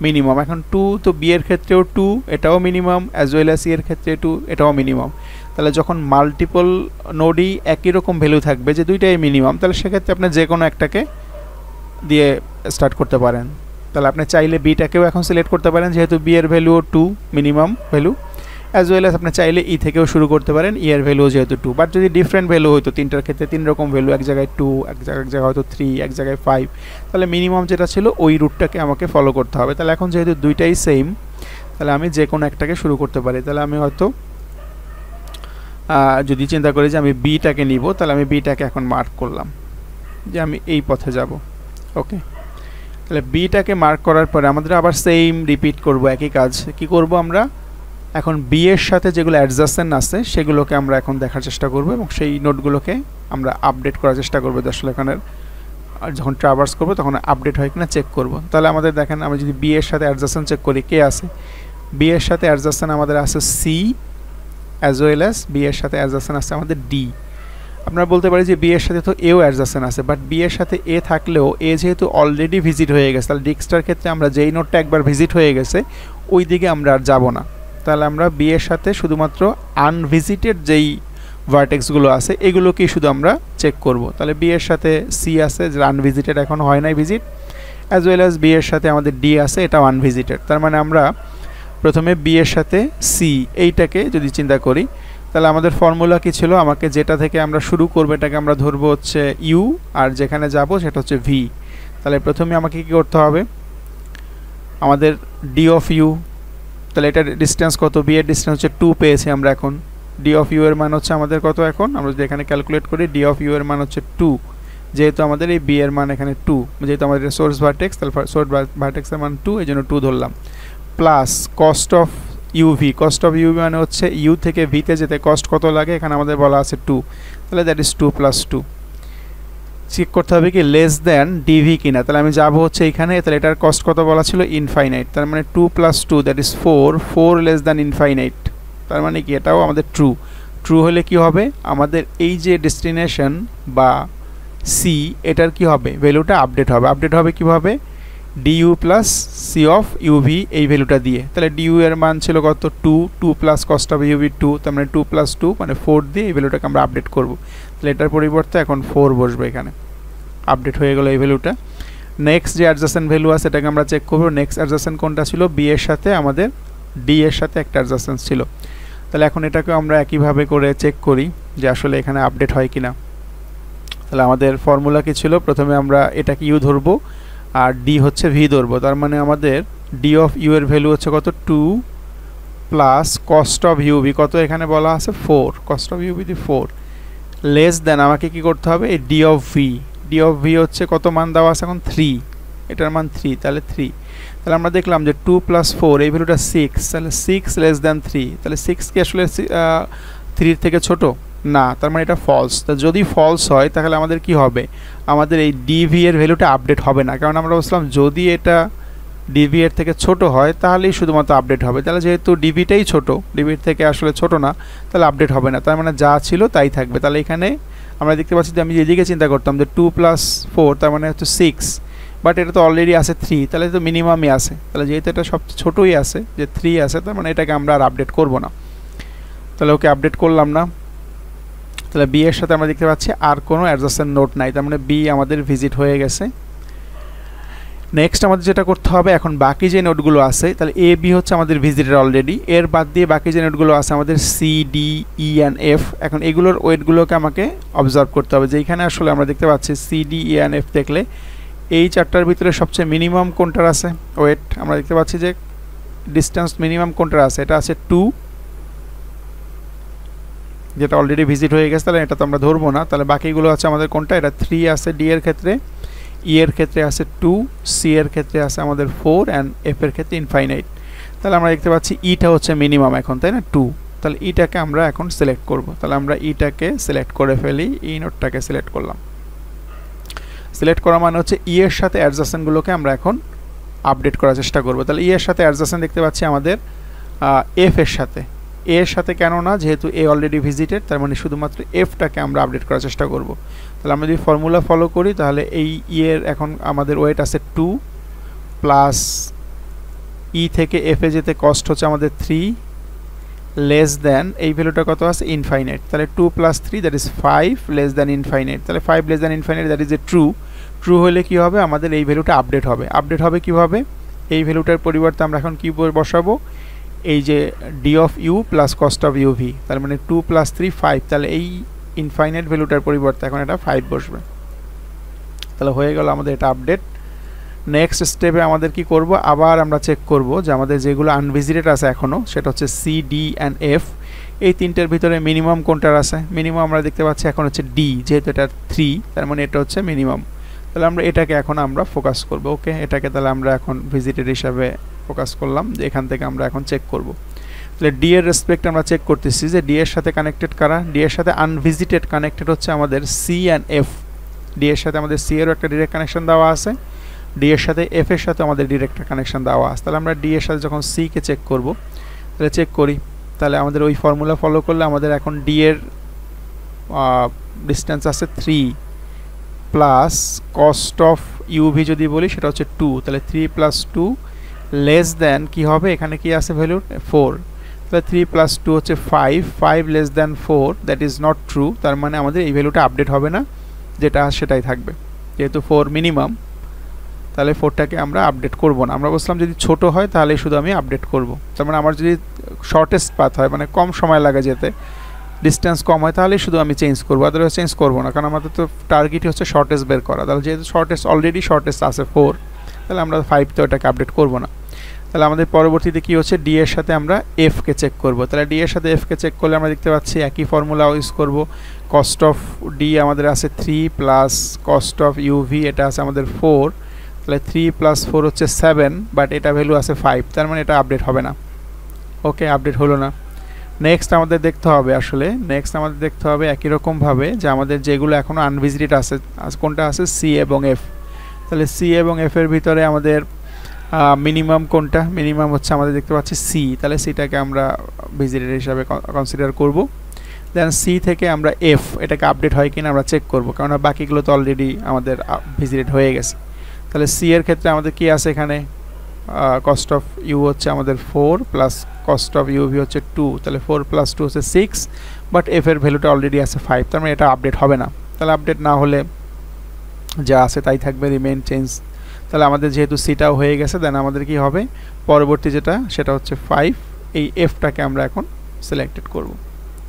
মিনিমাম। এখন 2 তো বি এর ক্ষেত্রেও 2, এটাও minimum, as well as she এর ক্ষেত্রে 2, এটাও মিনিমাম। তাহলে যখন মাল্টিপল নোডই একই রকম ভ্যালু থাকবে যে দুইটাই মিনিমাম, তাহলে সেক্ষেত্রে আপনি যে কোনো একটাকে দিয়ে স্টার্ট করতে পারেন। তাহলে আপনি চাইলে বিটাকেও এখন সিলেক্ট করতে পারেন, যেহেতু বি এর ভ্যালুও 2 minimum value, as well as আপনি চাইলে ই থেকেও শুরু করতে পারেন, ই এর ভ্যালু যেহেতু 2। বাট যদি ডিফারেন্ট ভ্যালু হইতো, তিনটার ক্ষেত্রে 3 রকম ভ্যালু, এক জায়গায় 2, এক জায়গায় হয়তো 3, এক জায়গায় 5, তাহলে মিনিমাম যেটা ছিল ওই রুটটাকে আমাকে ফলো করতে হবে। তাহলে এখন যেহেতু দুইটাই সেম, তাহলে আমি যে কোনো একটাকে শুরু করতে পারি। তাহলে আমি হয়তো যদি চিন্তা করি যে আমি বিটাকে নিব, তাহলে আমি বিটাকে এখন মার্ক করলাম যে আমি এই পথে যাব। ওকে, তাহলে বিটাকে মার্ক করার পরে আমাদের আবার সেম রিপিট করব, একই কাজ। কি করব আমরা এখন বি এর সাথে যেগুলো অ্যাডজাসেন্ট আছে সেগুলোকে আমরা এখন দেখার চেষ্টা করব এবং সেই নোটগুলোকে আমরা আপডেট করার চেষ্টা করব, আসলে এখানে যখন ট্রাভার্স করব তখন আপডেট হয় কিনা চেক করব। তাহলে আমাদের দেখেন আমরা যদি বি এর সাথে অ্যাডজাসেন্ট চেক করি, কে আছে বি এর সাথে অ্যাডজাসেন্ট আমাদের আছে C, as well as B এর সাথে অ্যাডজাসেন্ট আছে আমাদের ডি। আপনারা বলতে পারি যে বি এর সাথে তো এও অ্যাডজাসেন্ট আছে, বাট বি এর সাথে এ থাকলেও এ যেহেতু অলরেডি ভিজিট হয়ে গেছে, তাহলে ডিক্সটার ক্ষেত্রে আমরা যেই নোটটা একবার ভিজিট হয়ে গেছে ওই দিকে আমরা আর যাব না। তাহলে আমরা বি এর সাথে শুধুমাত্র আনভিজিটেড যেই ভার্টেক্সগুলো আছে এগুলোকেই শুধু আমরা চেক করব। তাহলে বি এর সাথে সি আছে, যে আনভিজিটেড এখন হয় নাই visit, as well as B এর সাথে আমাদের ডি আছে, এটাও আনভিজিটেড। তার মানে আমরা প্রথমে বি এর সাথে সি এইটাকে যদি চিন্তা করি, তাহলে আমাদের ফর্মুলা কি ছিল, আমাকে যেটা থেকে আমরা শুরু করবো এটাকে আমরা ধরবো হচ্ছে ইউ, আর যেখানে যাব সেটা হচ্ছে ভি। তাহলে প্রথমে আমাকে কি করতে হবে, আমাদের ডি অফ ইউ, তাহলে এটার ডিস্টেন্স কত, বি এর ডিস্টেন্স হচ্ছে 2 পেয়েছি আমরা। এখন ডি অফ ইউ এর মান হচ্ছে আমাদের কত, এখন আমরা যদি এখানে ক্যালকুলেট করি ডি অফ ইউ এর মান হচ্ছে 2, যেহেতু আমাদের এই বি এর মান এখানে 2, যেহেতু আমাদের সোর্স ভার্টেক্স, তাহলে সোর্স ভার্টেক্সের মান 2, এই জন্য 2 ধরলাম, plus cost of UV, cost of U V মানে হচ্ছে ইউ থেকে ভিতে যেতে কস্ট কত লাগে, এখানে আমাদের বলা আছে 2, তাহলে দ্যাট ইজ 2 + 2। চেক করতে হবে কি লেস দ্যান ডিভি কিনা, তাহলে আমি যাব হচ্ছে এখানে, তাহলে এটার কস্ট কত বলা ছিল ইনফাইনাইট, তার মানে 2 + 2 that is 4, 4 less than infinite, তার মানে কি এটাও আমাদের ট্রু। ট্রু হলে কি হবে, আমাদের এই যে ডেস্টিনেশন বা সি এটার কি হবে, ভ্যালুটা আপডেট হবে। আপডেট হবে কিভাবে, D U plus C of U V এই ভ্যালুটা দিয়ে। তাহলে ডিউ এর মান ছিল কত 2, 2 প্লাস কস্ট অফ ইউভি 2, তার মানে 2 + 2 মানে 4 দিয়ে এই ভ্যালুটাকে আমরা আপডেট করব। তাহলে এটার পরিবর্তে এখন 4 বসবে এখানে, আপডেট হয়ে গেল এই ভ্যালুটা। নেক্সট যে অ্যাডজাসেন্ট ভ্যালু আছে এটাকে আমরা চেক করব। নেক্সট অ্যাডজাসেন্ট কোনটা ছিল, বি এর সাথে আমাদের ডি এর সাথে একটা অ্যাডজাসেন্ট ছিল। তাহলে এখন এটাকে আমরা একইভাবে করে চেক করি যে আসলে এখানে আপডেট হয় কিনা। তাহলে আমাদের ফর্মুলা কি ছিল, প্রথমে আমরা এটাকে ইউ ধরবো আর ডি হচ্ছে ভি ধরবো, তার মানে আমাদের ডি অফ ইউ এর ভ্যালু হচ্ছে কত 2 প্লাস কস্ট অফ ইউভি কত, এখানে বলা আছে 4, cost of UV 4 less than আমাকে কি করতে হবে, এই D of V, D of V হচ্ছে কত মান দেওয়া আছে এখন 3, এটার মান 3, তাহলে 3। তাহলে আমরা দেখলাম যে 2 + 4 এই ভ্যালুটা 6, তাহলে 6 লেস দ্যান 3, তাহলে 6 কি আসলে 3 থেকে ছোট না, তার মানে এটা ফলস। তা যদি ফলস হয় তাহলে আমাদের কি হবে, আমাদের এই ডিভি এর ভ্যালুটা আপডেট হবে না, কারণ আমরা বলছিলাম যদি এটা ডিভি এর থেকে ছোট হয় তাহলেই শুধুমাত্র আপডেট হবে। তাহলে যেহেতু ডিভিটাই ছোট, ডিভির থেকে আসলে ছোট না, তাহলে আপডেট হবে না, তার মানে যা ছিল তাই থাকবে। তাহলে এখানে আমরা দেখতে পাচ্ছি যে আমি যেদিকে চিন্তা করতাম যে 2 + 4 তার মানে হচ্ছে 6, বাট এটা তো অলরেডি আছে 3, তাহলে তো মিনিমামই আছে। তাহলে যেহেতু এটা সবচেয়ে ছোটোই আছে, যে 3 আছে, তার মানে এটাকে আমরা আর আপডেট করব না। তাহলে ওকে আপডেট করলাম না। তাহলে বি এর সাথে আমরা দেখতে পাচ্ছি আর কোনো অ্যাডজাসেন্ট নোট নাই, তার মানে বি আমাদের ভিজিট হয়ে গেছে। নেক্সট আমাদের যেটা করতে হবে, এখন বাকি যে নোটগুলো আছে, তাহলে এ বি হচ্ছে আমাদের ভিজিটেড অলরেডি, এর বাদ দিয়ে বাকি যে নোটগুলো আছে আমাদের C D E and F, এখন এগুলোর ওয়েটগুলোকে আমাকে অবজার্ভ করতে হবে। যেখানে আসলে আমরা দেখতে পাচ্ছি C D E and F দেখলে এই চারটার ভিতরে সবচেয়ে মিনিমাম কোনটার আছে ওয়েট, আমরা দেখতে পাচ্ছি যে ডিস্টেন্স মিনিমাম কোনটার আছে, এটা আছে 2, যেটা অলরেডি ভিজিট হয়ে গেছে, তাহলে এটা তো আমরা ধরবো না। তাহলে বাকিগুলো আছে আমাদের কোনটা, এটা 3 আছে ডি এর ক্ষেত্রে, ই এর ক্ষেত্রে আছে 2, সি এর ক্ষেত্রে আছে আমাদের 4 অ্যান্ড এফ এর ক্ষেত্রে ইনফাইনাইট। তাহলে আমরা দেখতে পাচ্ছি ইটা হচ্ছে মিনিমাম এখন, তাই না 2, তাহলে ইটাকে আমরা এখন সিলেক্ট করব। তাহলে আমরা ইটাকে সিলেক্ট করে ফেলি, ই নোটটাকে সিলেক্ট করলাম। সিলেক্ট করা মানে হচ্ছে ই এর সাথে অ্যাডজাসেন্টগুলোকে আমরা এখন আপডেট করার চেষ্টা করব। তাহলে ই এর সাথে অ্যাডজাসেন্ট দেখতে পাচ্ছি আমাদের এফ এর সাথে, এ এর সাথে কেন না, যেহেতু এ অলরেডি ভিজিটেড, তার মানে শুধুমাত্র এফটাকে আমরা আপডেট করার চেষ্টা করব। তাহলে আমরা যদি ফর্মুলা ফলো করি, তাহলে এই ই এর এখন আমাদের ওয়েট আছে 2 প্লাস ই থেকে এফ এ যেতে কস্ট হচ্ছে আমাদের 3 লেস দ্যান এই ভ্যালুটা কত আছে ইনফাইনাইট, তাহলে 2 + 3 that is 5 less than infinite, তাহলে 5 less than infinite that is a true. True হলে কি হবে, আমাদের এই ভ্যালুটা আপডেট হবে। আপডেট হবে কিভাবে, এই ভ্যালুটার পরিবর্তে আমরা এখন কি বসাবো, এই যে D of U plus cost of U V, তার মানে 2 + 3 5, তাহলে এই ইনফাইনাইট ভ্যালুটার পরিবর্তে এখন এটা 5 বসবে। তাহলে হয়ে গেল আমাদের এটা আপডেট। নেক্সট স্টেপে আমাদের কি করব, আবার আমরা চেক করব যে আমাদের যেগুলো আনভিজিটেড আছে এখনও, সেটা হচ্ছে সি ডি অ্যান্ড এফ, এই তিনটের ভিতরে মিনিমাম কোনটার আছে। মিনিমাম আমরা দেখতে পাচ্ছি এখন হচ্ছে ডি, যেহেতু এটা 3, তার মানে এটা হচ্ছে মিনিমাম। তাহলে আমরা এটাকে এখন আমরা ফোকাস করব। ওকে, এটাকে তাহলে আমরা এখন ভিজিটেড হিসাবে ফোকাস করলাম, যে এখান থেকে আমরা এখন চেক করব। তাহলে ডি এর রেসপেক্ট আমরা চেক করতেছি যে ডি এর সাথে কানেক্টেড কারা, ডি এর সাথে আনভিজিটেড কানেক্টেড হচ্ছে আমাদের সি অ্যান্ড এফ। ডি এর সাথে আমাদের সি এরও একটা ডিরেক্ট কানেকশন দেওয়া আছে, ডি এর সাথে এফ এর সাথে আমাদের ডিরেক্ট কানেকশন দেওয়া আছে। তাহলে আমরা ডি এর সাথে যখন সি কে চেক করব, তাহলে চেক করি, তাহলে আমাদের ওই ফর্মুলা ফলো করলে আমাদের এখন ডি এর ডিস্টেন্স আছে 3 প্লাস কস্ট অফ ইউভি যদি বলি সেটা হচ্ছে 2, তাহলে 3 প্লাস 2 লেস দেন কি হবে, এখানে কি আছে ভ্যালু 4, তাহলে 3 প্লাস 2 হচ্ছে 5 less than 4, that is not true. তার মানে আমাদের এই ভ্যালুটা আপডেট হবে না, যেটা সেটাই থাকবে, যেহেতু 4 মিনিমাম, তাহলে 4টাকে আমরা আপডেট করব না। আমরা বলছিলাম যদি ছোট হয় তাহলে শুধু আমি আপডেট করব। তার মানে আমার যদি শর্টেস্ট পাথ হয়, মানে কম সময় লাগে যেতে, ডিস্টেন্স কম হয়, তাহলে শুধু আমি চেঞ্জ করবো, আদারওয়াইজ চেঞ্জ করবো না, কারণ আমাদের তো টার্গেটই হচ্ছে শর্টেস্ট বের করা। তাহলে যেহেতু শর্টেস্ট অলরেডি শর্টেস্ট আছে 4, তাহলে আমরা 5 তো এটাকে আপডেট করব না। তাহলে আমাদের পরবর্তীতে কি হচ্ছে, ডি এর সাথে আমরা এফ কে চেক করব। তাহলে ডি এর সাথে এফ কে চেক করলে আমরা দেখতে পাচ্ছি একই ফর্মুলা ইউজ করব। কস্ট অফ ডি আমাদের আছে 3 প্লাস কস্ট অফ ইউভি, এটা আছে আমাদের 4, তাহলে 3 প্লাস 4 হচ্ছে 7, বাট এটা ভ্যালু আছে 5, তার মানে এটা আপডেট হবে না। ওকে, আপডেট হলো না। নেক্সট আমাদের দেখতে হবে, একই রকমভাবে যে আমাদের যেগুলো এখনও আনভিজিটেড আছে, কোনটা আছে, সি এবং এফ। তাহলে সি এবং এফ এর ভিতরে আমাদের মিনিমাম কোনটা, মিনিমাম হচ্ছে আমাদের দেখতে পাচ্ছি সি, তাহলে সিটাকে আমরা ভিজিটেড হিসাবে কনসিডার করব। দেন সি থেকে আমরা এফ, এটাকে আপডেট হয় কিনা আমরা চেক করব, কারণ বাকিগুলো তো অলরেডি আমাদের ভিজিটেড হয়ে গেছে। তাহলে সি এর ক্ষেত্রে আমাদের কি আছে, এখানে কস্ট অফ ইউ হচ্ছে আমাদের 4 প্লাস কস্ট অফ ইউভি হচ্ছে 2, তাহলে 4 প্লাস 2 হচ্ছে 6, বাট এফ এর ভ্যালুটা অলরেডি আছে 5, তার মানে এটা আপডেট হবে না। তাহলে আপডেট না হলে যা আছে তাই থাকবে, রিমেইন চেঞ্জ। তাহলে আমাদের যেহেতু সিটাও হয়ে গেছে, দেন আমাদের কি হবে, পরবর্তী যেটা সেটা হচ্ছে 5, এই এফটাকে আমরা এখন সিলেক্টেড করব।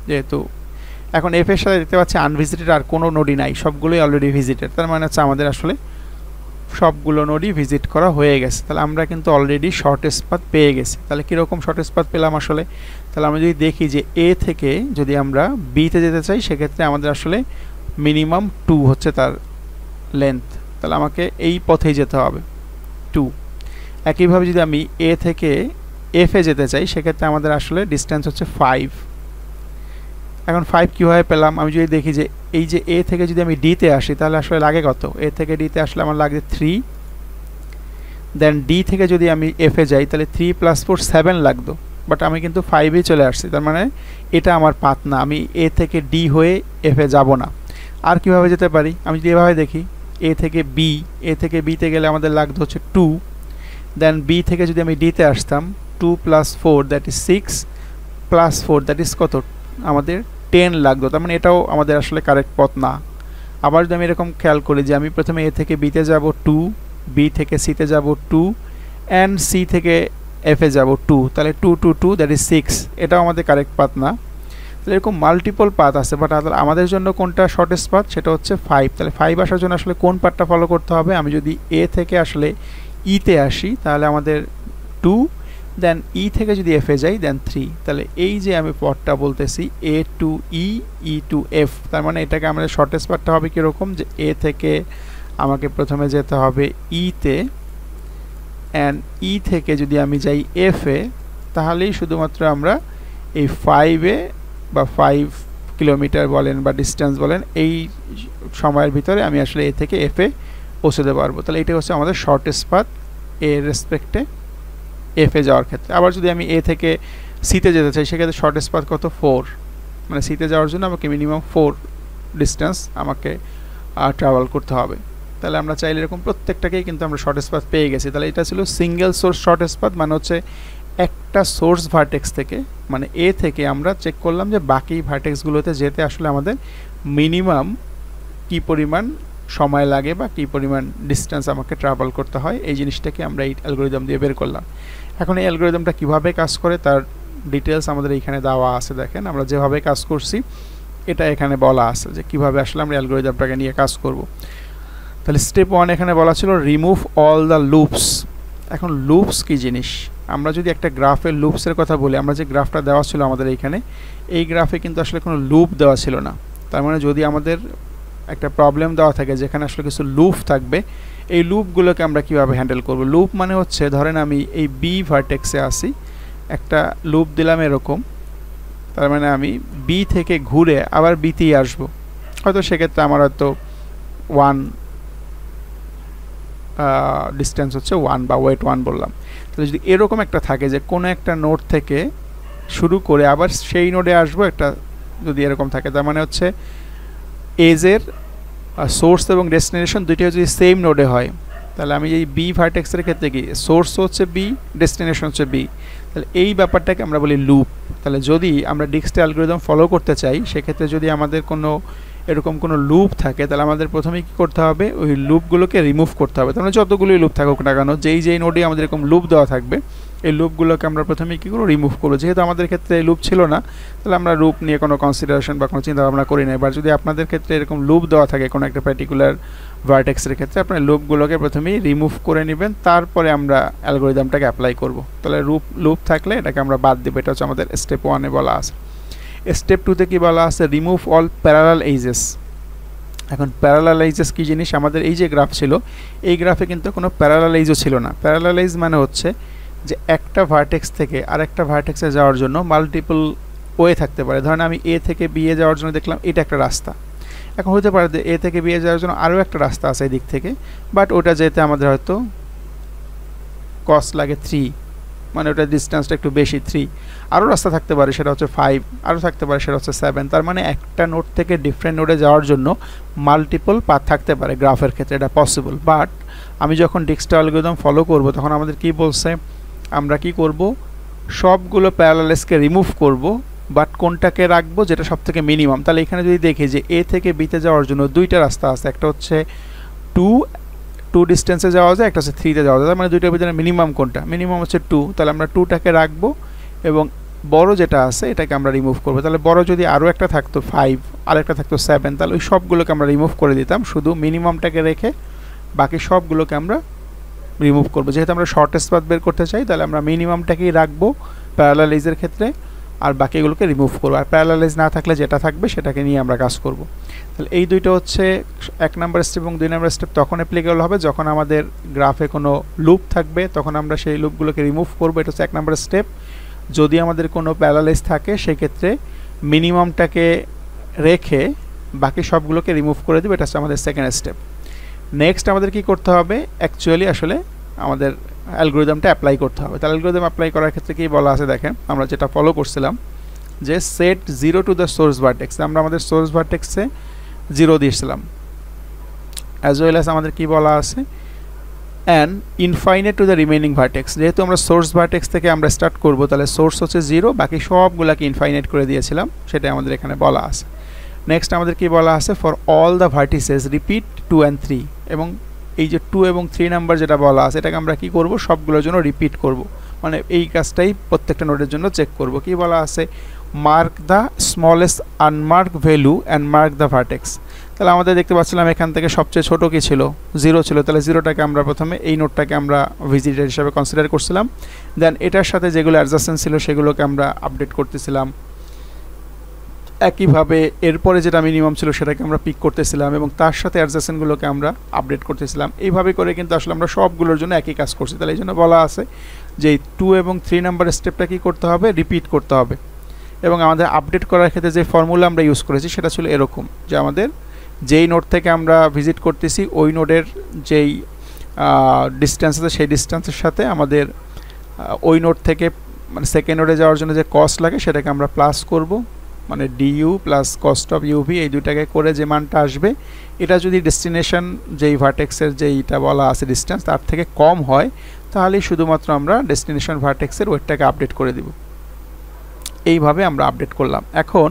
যেহেতু এখন এফ এর সাথে দেখতে পাচ্ছি আনভিজিটেড আর কোনো নোডই নাই, সবগুলোই অলরেডি ভিজিটেড, তার মানে হচ্ছে আমাদের আসলে সবগুলো নোডই ভিজিট করা হয়ে গেছে। তাহলে আমরা কিন্তু অলরেডি শর্টেস্ট পাথ পেয়ে গেছি। তাহলে কীরকম শর্টেস্ট পাথ পেলাম আসলে, তাহলে আমরা যদি দেখি যে এ থেকে যদি আমরা বিতে যেতে চাই, সেক্ষেত্রে আমাদের আসলে মিনিমাম 2 হচ্ছে তার লেন্থ, তাহলে আমাকে এই পথেই যেতে হবে 2। একইভাবে যদি আমি এ থেকে এফে যেতে চাই, সেক্ষেত্রে আমাদের আসলে ডিস্টেন্স হচ্ছে 5। এখন 5 কীভাবে পেলাম, আমি যদি দেখি যে এই যে এ থেকে যদি আমি ডিতে আসি, তাহলে আসলে লাগে কত, এ থেকে ডিতে আসলে আমার লাগে 3, দেন ডি থেকে যদি আমি এফে যাই, তাহলে 3 প্লাস 4 7 লাগতো, বাট আমি কিন্তু 5এই চলে আসছি, তার মানে এটা আমার পাথ না, আমি এ থেকে ডি হয়ে এফে যাব না। আর কিভাবে যেতে পারি, আমি যদি এভাবে দেখি, এ থেকে বিতে গেলে আমাদের লাগতো হচ্ছে 2, দেন বি থেকে যদি আমি ডিতে আসতাম, 2 plus 4 that is 6, plus 4 that is কত, আমাদের 10 লাগতো, তার মানে এটাও আমাদের আসলে কারেক্ট পথ না। আবার যদি আমি এরকম খেয়াল করি যে আমি প্রথমে এ থেকে বিতে যাব 2, বি থেকে সিতে যাব 2, অ্যান্ড সি থেকে এফে যাব 2, তাহলে 2 2 2 দ্যাট ইজ 6, এটাও আমাদের কারেক্ট পাথ না। তাহলে এরকম মাল্টিপল পাথ আছে, বাট আমাদের জন্য কোনটা শর্টেস্ট পাথ, সেটা হচ্ছে 5। তাহলে 5 আসার জন্য আসলে কোন পাথটা ফলো করতে হবে, আমি যদি এ থেকে আসলে ইতে আসি, তাহলে আমাদের 2, দেন ই থেকে যদি এফে যাই, দেন 3, তাহলে এই যে আমি পথটা বলতেছি এ টু ই, ই টু এফ, তার মানে এটাকে আমাদের শর্টেস্ট পাথটা হবে কীরকম, যে এ থেকে আমাকে প্রথমে যেতে হবে ইতে, অ্যান্ড ই থেকে যদি আমি যাই এফে, তাহলেই শুধুমাত্র আমরা এই 5-এ বা 5 কিলোমিটার বলেন বা ডিস্টেন্স বলেন, এই সময়ের ভিতরে আমি আসলে এ থেকে এফে পৌঁছতে পারবো। তাহলে এটা হচ্ছে আমাদের শর্টেস্ট পাথ এর রেসপেক্টে এফে যাওয়ার ক্ষেত্রে। আবার যদি আমি এ থেকে সিতে যেতে চাই, সেক্ষেত্রে শর্টেস্ট পাথ কত, 4, মানে সিতে যাওয়ার জন্য আমাকে মিনিমাম 4 ডিস্টেন্স আমাকে ট্রাভেল করতে হবে। তাহলে আমরা চাইলে এরকম প্রত্যেকটাকেই কিন্তু আমরা শর্টেস্ট পাথ পেয়ে গেছি। তাহলে এটা ছিল সিঙ্গেল সোর্স শর্টেস্ট পাথ, মানে হচ্ছে একটা সোর্স ভার্টেক্স থেকে, মানে এ থেকে আমরা চেক করলাম যে বাকি ভার্টেক্সগুলোতে যেতে আসলে আমাদের মিনিমাম কি পরিমাণ সময় লাগে বা কী পরিমাণ ডিস্টেন্স আমাকে ট্রাভেল করতে হয়, এই জিনিসটাকে আমরা এই অ্যালগোরিদম দিয়ে বের করলাম। এখন এই অ্যালগোরিদমটা কীভাবে কাজ করে তার ডিটেলস আমাদের এইখানে দেওয়া আছে। দেখেন আমরা যেভাবে কাজ করছি এটা এখানে বলা আছে যে কীভাবে আসলে আমরা অ্যালগোরিদমটাকে নিয়ে কাজ করব। তাহলে স্টেপ 1 এখানে বলা ছিল রিমুভ অল দ্য লুপস। এখন লুপস কী জিনিস, আমরা যদি একটা গ্রাফের লুপসের কথা বলি, আমরা যে গ্রাফটা দেওয়া ছিল আমাদের এইখানে, এই গ্রাফে কিন্তু আসলে কোনো লুপ দেওয়া ছিল না। তার মানে যদি আমাদের একটা প্রবলেম দেওয়া থাকে যেখানে আসলে কিছু লুপ থাকবে, এই লুপগুলোকে আমরা কিভাবে হ্যান্ডেল করব। লুপ মানে হচ্ছে ধরেন আমি এই বি ভার্টেক্সে আসি, একটা লুপ দিলাম এরকম, তার মানে আমি বি থেকে ঘুরে আবার বিতেই আসবো, হয়তো সেক্ষেত্রে আমার হয়তো 1 ডিস্টেন্স হচ্ছে 1 বা ওয়েট 1 বললাম। তাহলে যদি এরকম একটা থাকে যে কোনো একটা নোড থেকে শুরু করে আবার সেই নোডে আসবো, একটা যদি এরকম থাকে, তার মানে হচ্ছে এজের সোর্স এবং ডেস্টিনেশন দুইটাই যদি সেম নোডে হয়, তাহলে আমি এই বি ভার্টেক্সের ক্ষেত্রে কি সোর্স হচ্ছে বি, ডেস্টিনেশন হচ্ছে বি, তাহলে এই ব্যাপারটাকে আমরা বলি লুপ। তাহলে যদি আমরা ডিক্সটে অ্যালগরিদম ফলো করতে চাই, সেক্ষেত্রে যদি আমাদের কোনো এরকম কোনো লুপ থাকে, তাহলে আমাদের প্রথমে কী করতে হবে, ওই লুপগুলোকে রিমুভ করতে হবে। তাহলে যতগুলোই লুপ থাকুক না কেন, যেই নোডে আমাদের এরকম লুপ দেওয়া থাকবে, এই লুপগুলোকে আমরা প্রথমে কী করব, রিমুভ করবো। যেহেতু আমাদের ক্ষেত্রে লুপ ছিল না, তাহলে আমরা লুপ নিয়ে কোনো কনসিডারেশন বা কোনো চিন্তা ভাবনা করি না। এবার যদি আপনাদের ক্ষেত্রে এরকম লুপ দেওয়া থাকে কোনো একটা পার্টিকুলার ভার্টেক্সের ক্ষেত্রে, আপনার লুপগুলোকে প্রথমেই রিমুভ করে নেবেন, তারপরে আমরা অ্যালগরিদমটাকে অ্যাপ্লাই করব। তাহলে লুপ থাকলে এটাকে আমরা বাদ দেবো, এটা হচ্ছে আমাদের স্টেপ 1-এ বলা আছে। স্টেপ 2-তে কি বলা আছে, রিমুভ অল প্যারালাল এজেস। এখন প্যারালাল এজেস কী জিনিস, আমাদের এই যে গ্রাফ ছিল, এই গ্রাফে কিন্তু কোনো প্যারালাল এজও ছিল না। প্যারালাল এজ মানে হচ্ছে যে একটা ভার্টেক্স থেকে আরেকটা ভার্টেক্সে যাওয়ার জন্য মাল্টিপল ওয়ে থাকতে পারে। ধরেন আমি এ থেকে বি এ যাওয়ার জন্য দেখলাম এটা একটা রাস্তা, এখন হতে পারে যে এ থেকে বি এ যাওয়ার জন্য আরও একটা রাস্তা আছে এই দিক থেকে, বাট ওটা যেতে আমাদের হয়তো কস্ট লাগে 3, মানে ওটার ডিস্টেন্সটা একটু বেশি 3। আরও রাস্তা থাকতে পারে, সেটা হচ্ছে 5, আরও থাকতে পারে সেটা হচ্ছে 7। তার মানে একটা নোড থেকে ডিফারেন্ট নোডে যাওয়ার জন্য মাল্টিপল পাথ থাকতে পারে গ্রাফের ক্ষেত্রে, এটা পসিবল। বাট আমি যখন ডিক্সটে অ্যালগরিদম ফলো করব, তখন আমাদের কি বলছে, আমরা কি করব, সবগুলো প্যারালালেসকে রিমুভ করব, বাট কোনটাকে রাখবো যেটা সব থেকে মিনিমাম। তাহলে এখানে যদি দেখি যে এ থেকে বিতে যাওয়ার জন্য দুইটা রাস্তা আছে, একটা হচ্ছে 2 ডিস্টেন্সে যাওয়া যায়, একটা হচ্ছে 3-তে যাওয়া যায়। তার মানে দুইটার ভিতরে মিনিমাম কোনটা, মিনিমাম হচ্ছে 2। তাহলে আমরা 2টাকে রাখবো এবং বড় যেটা আছে এটাকে আমরা রিমুভ করবো। তাহলে বড় যদি আরও একটা থাকতো 5, আর একটা থাকতো 7, তাহলে ওই সবগুলোকে আমরা রিমুভ করে দিতাম, শুধু মিনিমামটাকে রেখে বাকি সবগুলোকে আমরা রিমুভ করবো। যেহেতু আমরা শর্টেস্ট পাথ বের করতে চাই, তাহলে আমরা মিনিমামটাকেই রাখবো প্যারালাল এজের ক্ষেত্রে, আর বাকিগুলোকে রিমুভ করবো। আর প্যারালাল এজ না থাকলে যেটা থাকবে সেটাকে নিয়ে আমরা কাজ করব। তাহলে এই দুইটা হচ্ছে 1 নম্বর স্টেপ এবং 2 নম্বর স্টেপ তখন অ্যাপ্লিকেবল হবে যখন আমাদের গ্রাফে কোনো লুপ থাকবে, তখন আমরা সেই লুপগুলোকে রিমুভ করবো, এটা হচ্ছে 1 নম্বর স্টেপ। যদি আমাদের কোনো প্যারালাল এজ থাকে, সেক্ষেত্রে মিনিমামটাকে রেখে বাকি সবগুলোকে রিমুভ করে দেবো, এটা হচ্ছে আমাদের সেকেন্ড স্টেপ। নেক্সট আমাদের কি করতে হবে, অ্যাকচুয়ালি আসলে আমাদের অ্যালগরিদমটা অ্যাপ্লাই করতে হবে। তাহলে অ্যালগরিদম অ্যাপ্লাই করার ক্ষেত্রে কি বলা আছে দেখেন, আমরা যেটা ফলো করছিলাম যে set 0 to the source vertex, আমরা আমাদের সোর্স ভার্টেক্সে 0 দিয়েছিলাম। অ্যাজ ওয়েল অ্যাজ আমাদের কি বলা আছে, and infinite to the remaining vertex. যেহেতু আমরা সোর্স ভার্টেক্স থেকে আমরা স্টার্ট করব, তাহলে সোর্স হচ্ছে 0, বাকি সবগুলোকে ইনফাইনাইট করে দিয়েছিলাম, সেটাই আমাদের এখানে বলা আছে। নেক্সট আমাদের কি বলা আছে, for all the vertices repeat 2 and 3, এবং এই যে 2 এবং 3 নাম্বার যেটা বলা আছে, এটাকে আমরা কি করব, সবগুলোর জন্য রিপিট করব, মানে এই কাজটাই প্রত্যেকটা নোডের জন্য চেক করব। কি বলা আছে, mark the smallest unmark value and mark the vertex. তাহলে আমাদের দেখতে পাচ্ছিলাম এখান থেকে সবচেয়ে ছোটো কি ছিল, 0 ছিল। তাহলে 0টাকে আমরা প্রথমে এই নোডটাকে আমরা ভিজিটার হিসাবে কনসিডার করছিলাম, দেন এটার সাথে যেগুলো অ্যাডজাসেন্ট ছিল সেগুলোকে আমরা আপডেট করতেছিলাম। একইভাবে এরপরে যেটা মিনিমাম ছিল সেটাকে আমরা পিক করতেছিলাম এবং তার সাথে অ্যাডজাসেন্টগুলোকে আমরা আপডেট করতেছিলাম। এইভাবে করে কিন্তু আসলে আমরা সবগুলোর জন্য একই কাজ করছি। তাহলে এই জন্য বলা আছে যে 2 এবং 3 নাম্বার স্টেপটা কী করতে হবে, রিপিট করতে হবে। এবং আমাদের আপডেট করার ক্ষেত্রে যে ফর্মুলা আমরা ইউজ করেছি সেটা ছিল এরকম, যে আমাদের যেই নোড থেকে আমরা ভিজিট করতেছি ওই নোডের যেই ডিস্টেন্স আছে সেই ডিস্টেন্সের সাথে আমাদের ওই নোড থেকে মানে সেকেন্ড নোডে যাওয়ার জন্য যে কস্ট লাগে সেটাকে আমরা প্লাস করব, মানে DU plus cost of U V, এই দুইটাকে করে যে মানটা আসবে, এটা যদি ডেস্টিনেশন যেই ভার্টেক্সের যেইটা বলা আছে ডিস্টেন্স তার থেকে কম হয়, তাহলেই শুধুমাত্র আমরা ডেস্টিনেশন ভার্টেক্সের ওয়েটটাকে আপডেট করে দিব। এইভাবে আমরা আপডেট করলাম। এখন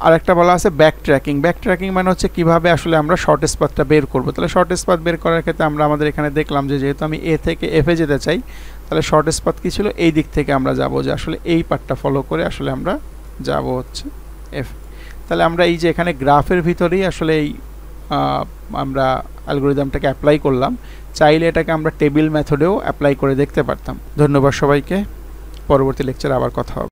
আরেকটা বলা আছে ব্যাক ট্র্যাকিং। ব্যাক ট্র্যাকিং মানে হচ্ছে কীভাবে আসলে আমরা শর্টেস্ট পাথটা বের করব। তাহলে শর্টেস্ট পাথ বের করার ক্ষেত্রে আমরা আমাদের এখানে দেখলাম যে যেহেতু আমি এ থেকে এফে যেতে চাই, তাহলে শর্টেস্ট পাথ কী ছিল, এই দিক থেকে আমরা যাব, যে আসলে এই পাথটা ফলো করে আসলে আমরা যাব হচ্ছে এফ। তাহলে আমরা এই যে এখানে গ্রাফের ভিতরেই আসলে এই আমরা অ্যালগরিদমটাকে অ্যাপ্লাই করলাম। চাইলে এটাকে আমরা টেবিল মেথডেও অ্যাপ্লাই করে দেখতে পারতাম। ধন্যবাদ সবাইকে, পরবর্তী লেকচারে আবার কথা হবে।